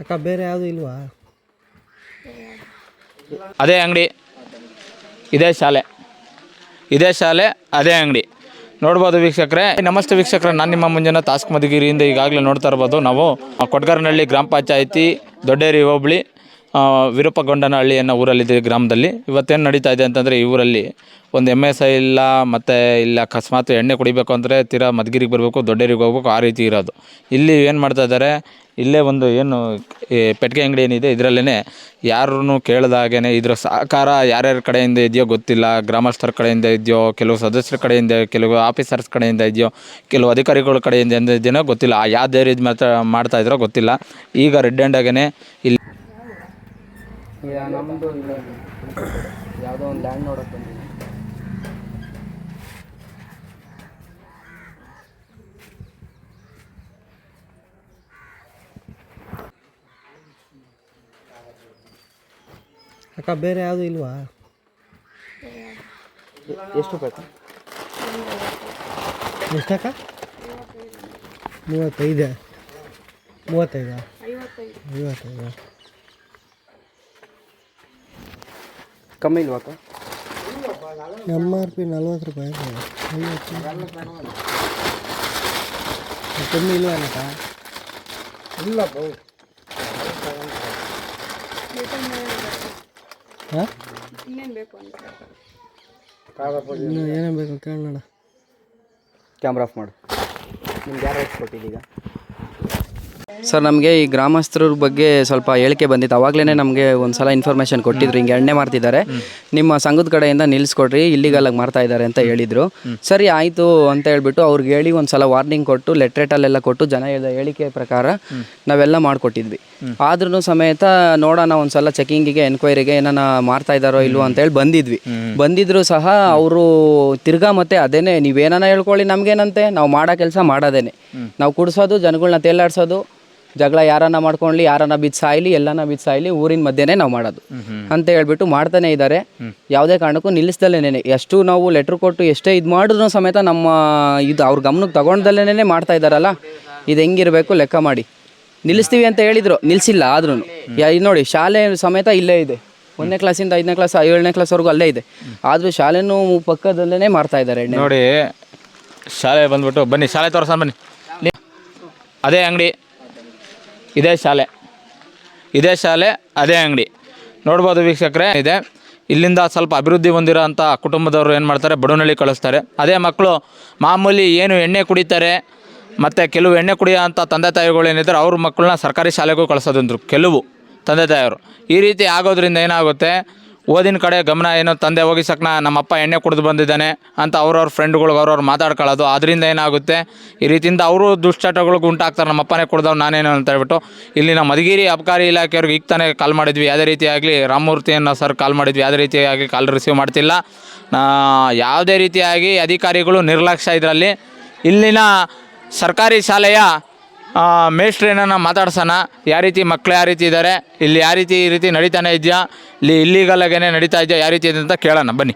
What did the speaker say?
ಅಕ್ಕ ಬೇರೆ ಯಾವುದು ಇಲ್ವಾ? ಅದೇ ಅಂಗಡಿ, ಇದೇ ಶಾಲೆ ಅದೇ ಅಂಗಡಿ. ನೋಡ್ಬೋದು ವೀಕ್ಷಕರೇ. ನಮಸ್ತೆ ವೀಕ್ಷಕರೇ, ನಾನು ನಿಮ್ಮ ಮಂಜುನಾಥ್ ತಾಸ್ಕ್ ಮಧುಗಿರಿಯಿಂದ ಈಗಾಗಲೇ ನೋಡ್ತಾ ಇರ್ಬೋದು. ನಾವು ಕೊಟ್ಗಾರನಹಳ್ಳಿ ಗ್ರಾಮ ಪಂಚಾಯಿತಿ ದೊಡ್ಡೇರಿ ಹೋಬಳಿ ವಿರೂಪಗೊಂಡನಹಳ್ಳಿ ಅನ್ನೋ ಊರಲ್ಲಿದ್ದೀವಿ ಗ್ರಾಮದಲ್ಲಿ. ಇವತ್ತೇನು ನಡೀತಾ ಇದೆ ಅಂತಂದರೆ, ಈ ಊರಲ್ಲಿ ಒಂದು MSI ಇಲ್ಲ, ಮತ್ತು ಇಲ್ಲ ಅಕಸ್ಮಾತ್ ಎಣ್ಣೆ ಕುಡಿಬೇಕು ಅಂದರೆ ತೀರಾ ಮಧುಗಿರಿಗೆ ಬರಬೇಕು, ದೊಡ್ಡೇರಿಗೆ ಹೋಗ್ಬೇಕು, ಆ ರೀತಿ ಇರೋದು. ಇಲ್ಲಿ ಏನು ಮಾಡ್ತಾ ಇದ್ದಾರೆ, ಇಲ್ಲೇ ಒಂದು ಏನು ಪೆಟ್ಟಿಗೆ ಅಂಗಡಿ ಏನಿದೆ ಇದರಲ್ಲೇ ಯಾರನ್ನು ಕೇಳಿದಾಗೇ ಇದರ ಸಹಕಾರ ಯಾರ್ಯಾರ ಕಡೆಯಿಂದ ಇದೆಯೋ ಗೊತ್ತಿಲ್ಲ. ಗ್ರಾಮಸ್ಥರ ಕಡೆಯಿಂದ ಇದೆಯೋ, ಕೆಲವು ಸದಸ್ಯರ ಕಡೆಯಿಂದ, ಕೆಲವು ಆಫೀಸರ್ಸ್ ಕಡೆಯಿಂದ ಇದೆಯೋ, ಕೆಲವು ಅಧಿಕಾರಿಗಳ ಕಡೆಯಿಂದ ಇದೆಯೋ ಗೊತ್ತಿಲ್ಲ. ಯಾವ ಧೈರ್ಯದ ಮಾತ್ರ ಮಾಡ್ತಾ ಇದ್ರೋ ಗೊತ್ತಿಲ್ಲ. ಈಗ ರೆಡ್ ಹ್ಯಾಂಡಾಗೇ ಇಲ್ಲಿ ನಮ್ಮದು ಯಾವುದೋ ಒಂದು ಲ್ಯಾಂಡ್ ನೋಡೋಕೆ ಬಂದಿದ್ದೀನಿ. ಅಕ್ಕ ಬೇರೆ ಯಾವುದು ಇಲ್ವಾ? ಎಷ್ಟು ಬೇಕು? ಎಷ್ಟಕ್ಕ? 35 55 ಕಮ್ಮಿ ಇಲ್ವಾ ಅಕ್ಕ? MRP 40 ರೂಪಾಯಿ. ಕಮ್ಮಿ ಇಲ್ವಾ ಅಕ್ಕ? ಇಲ್ಲ ಹಾಂ, ಇನ್ನೇನು ಬೇಕು ಕೇಳೋಣ. ಕ್ಯಾಮ್ರಾ ಆಫ್ ಮಾಡು. ನಿಮ್ಗೆ ಯಾರು ಕೊಟ್ಟಿದ್ದೀಗ? ಸರ್, ನಮಗೆ ಈ ಗ್ರಾಮಸ್ಥರ ಬಗ್ಗೆ ಸ್ವಲ್ಪ ಹೇಳಿಕೆ ಬಂದಿತ್ತು. ಆವಾಗಲೇ ನಮಗೆ ಒಂದು ಸಲ ಇನ್ಫಾರ್ಮೇಷನ್ ಕೊಟ್ಟಿದ್ರು, ಹಿಂಗೆ ಎಣ್ಣೆ ಮಾಡ್ತಿದ್ದಾರೆ, ನಿಮ್ಮ ಸಂಘದ ಕಡೆಯಿಂದ ನಿಲ್ಲಿಸ್ಕೊಡ್ರಿ, ಇಲ್ಲಿಗಲಾಗಿ ಮಾಡ್ತಾ ಇದ್ದಾರೆ ಅಂತ ಹೇಳಿದರು. ಸರಿ ಆಯಿತು ಅಂತ ಹೇಳ್ಬಿಟ್ಟು ಅವ್ರಿಗೆ ಹೇಳಿ ಒಂದು ಸಲ ವಾರ್ನಿಂಗ್ ಕೊಟ್ಟು ಲೆಟ್ರೇಟಲ್ಲೆಲ್ಲ ಕೊಟ್ಟು ಜನ ಹೇಳಿಕೆ ಪ್ರಕಾರ ನಾವೆಲ್ಲ ಮಾಡಿಕೊಟ್ಟಿದ್ವಿ. ಆದ್ರೂ ಸಮೇತ ನೋಡೋಣ ಒಂದು ಸಲ ಚೆಕಿಂಗಿಗೆ, ಎನ್ಕ್ವೈರಿಗೆ ಏನಾನ ಮಾಡ್ತಾ ಇದ್ದಾರೋ ಇಲ್ವೋ ಅಂತೇಳಿ ಬಂದಿದ್ರು ಸಹ ಅವರು ತಿರ್ಗಾ ಮತ್ತೆ ಅದೇನೆ, ನೀವೇನಾನ ಹೇಳ್ಕೊಳ್ಳಿ ನಮಗೇನಂತೆ, ನಾವು ಮಾಡೋ ಕೆಲಸ ಮಾಡೋದೇನೆ, ನಾವು ಕುಡಿಸೋದು, ಜನಗಳನ್ನ ತೇಲಾಡ್ಸೋದು, ಜಗಳ ಯಾರನ್ನ ಮಾಡ್ಕೊಳ್ಳಿ, ಯಾರನ್ನ ಬಿಚ್ಚಾಯ್ಲಿ, ಎಲ್ಲನ ಬಿಚ್ಚಾಯ್ಲಿ, ಊರಿನ ಮಧ್ಯೆನೇ ನಾವು ಮಾಡೋದು ಅಂತ ಹೇಳ್ಬಿಟ್ಟು ಮಾಡ್ತಾನೆ ಇದ್ದಾರೆ. ಯಾವುದೇ ಕಾರಣಕ್ಕೂ ನಿಲ್ಲಿಸ್ದಲ್ಲೇನೆ, ಎಷ್ಟು ನಾವು ಲೆಟ್ರ್ ಕೊಟ್ಟು ಎಷ್ಟೇ ಇದು ಮಾಡಿದ್ರು ಸಮೇತ ನಮ್ಮ ಇದು ಅವ್ರ ಗಮನಕ್ಕೆ ತಗೊಂಡ್ದಲ್ಲೇನೆ ಮಾಡ್ತಾ ಇದ್ದಾರಲ್ಲ, ಇದು ಹೆಂಗಿರಬೇಕು ಲೆಕ್ಕ ಮಾಡಿ. ನಿಲ್ಲಿಸ್ತೀವಿ ಅಂತ ಹೇಳಿದ್ರು, ನಿಲ್ಲಿಸಿಲ್ಲ. ಆದ್ರೂ ನೋಡಿ, ಶಾಲೆ ಸಮೇತ ಇಲ್ಲೇ ಇದೆ, 1ನೇ ಕ್ಲಾಸಿಂದ 5ನೇ ಕ್ಲಾಸ್ 7ನೇ ಕ್ಲಾಸ್ವರೆಗೂ ಅಲ್ಲೇ ಇದೆ. ಆದರೂ ಶಾಲೆನೂ ಪಕ್ಕದಲ್ಲೇ ಮಾಡ್ತಾ ಇದ್ದಾರೆ ಎಣ್ಣೆ. ನೋಡಿ, ಶಾಲೆ ಬಂದ್ಬಿಟ್ಟು ಬನ್ನಿ, ಶಾಲೆ ತೋರಿಸೋಣ ಬನ್ನಿ. ಅದೇ ಅಂಗಡಿ, ಇದೇ ಶಾಲೆ ಅದೇ ಅಂಗಡಿ. ನೋಡ್ಬೋದು ವೀಕ್ಷಕರೇ, ಇದೆ ಇಲ್ಲಿಂದ ಸ್ವಲ್ಪ ಅಭಿವೃದ್ಧಿ ಹೊಂದಿರೋ ಅಂಥ ಕುಟುಂಬದವರು ಏನು ಮಾಡ್ತಾರೆ, ಬಡವನಹಳ್ಳಿ ಕಳಿಸ್ತಾರೆ. ಅದೇ ಮಕ್ಕಳು ಮಾಮೂಲಿ ಏನು ಎಣ್ಣೆ ಕುಡಿತಾರೆ, ಮತ್ತು ಕೆಲವು ಎಣ್ಣೆ ಕುಡಿಯೋ ಅಂಥ ತಂದೆ ತಾಯಿಗಳು ಏನಿದ್ದಾರೆ ಅವ್ರ ಮಕ್ಕಳನ್ನ ಸರ್ಕಾರಿ ಶಾಲೆಗೂ ಕಳಿಸೋದಂದ್ರು ಕೆಲವು ತಂದೆ ತಾಯಿಯವರು. ಈ ರೀತಿ ಆಗೋದ್ರಿಂದ ಏನಾಗುತ್ತೆ, ಓದಿನ ಕಡೆ ಗಮನ ಏನೋ, ತಂದೆ ಹೋಗಿ ಸಕ್ನ ನಮ್ಮಪ್ಪ ಎಣ್ಣೆ ಕುಡಿದು ಬಂದಿದ್ದಾನೆ ಅಂತ ಅವ್ರವ್ರ ಫ್ರೆಂಡ್ಗಳಿಗೆ ಅವ್ರವ್ರು ಮಾತಾಡ್ಕೊಳ್ಳೋದು. ಅದರಿಂದ ಏನಾಗುತ್ತೆ, ಈ ರೀತಿಯಿಂದ ಅವರು ದುಶ್ಚಟಗಳಿಗೆ ಉಂಟಾಗ್ತಾರೆ. ನಮ್ಮಪ್ಪನೇ ಕುಡ್ದವ್ ನಾನೇನು ಅಂತ ಹೇಳ್ಬಿಟ್ಟು. ಇಲ್ಲಿ ನಮ್ಮ ಮಧುಗಿರಿ ಅಬಕಾರಿ ಇಲಾಖೆಯವ್ರಿಗೆ ಈಗ ತಾನೇ ಕಾಲ್ ಮಾಡಿದ್ವಿ, ಯಾವುದೇ ರೀತಿಯಾಗಲಿ ರಾಮಮೂರ್ತಿಯನ್ನು ಸರ್ ಕಾಲ್ ಮಾಡಿದ್ವಿ, ಯಾವುದೇ ರೀತಿಯಾಗಿ ಕಾಲ್ ರಿಸೀವ್ ಮಾಡ್ತಿಲ್ಲ. ಯಾವುದೇ ರೀತಿಯಾಗಿ ಅಧಿಕಾರಿಗಳು ನಿರ್ಲಕ್ಷ್ಯ ಇದರಲ್ಲಿ. ಇಲ್ಲಿನ ಸರ್ಕಾರಿ ಶಾಲೆಯ ಮೇಸ್ಟ್ರೇನನ್ನು ಮಾತಾಡ್ಸೋಣ, ಯಾವ ರೀತಿ ಮಕ್ಕಳು ಯಾವ ರೀತಿ ಇದ್ದಾರೆ, ಇಲ್ಲಿ ಯಾವ ರೀತಿ ಈ ರೀತಿ ನಡೀತಾನೆ ಇದೆಯಾ, ಇಲ್ಲಿ ಇಲ್ಲಿಗಲಾಗೇ ನಡೀತಾ ಇದೆಯಾ, ಯಾವ ರೀತಿ ಇದೆ ಅಂತ ಕೇಳೋಣ ಬನ್ನಿ.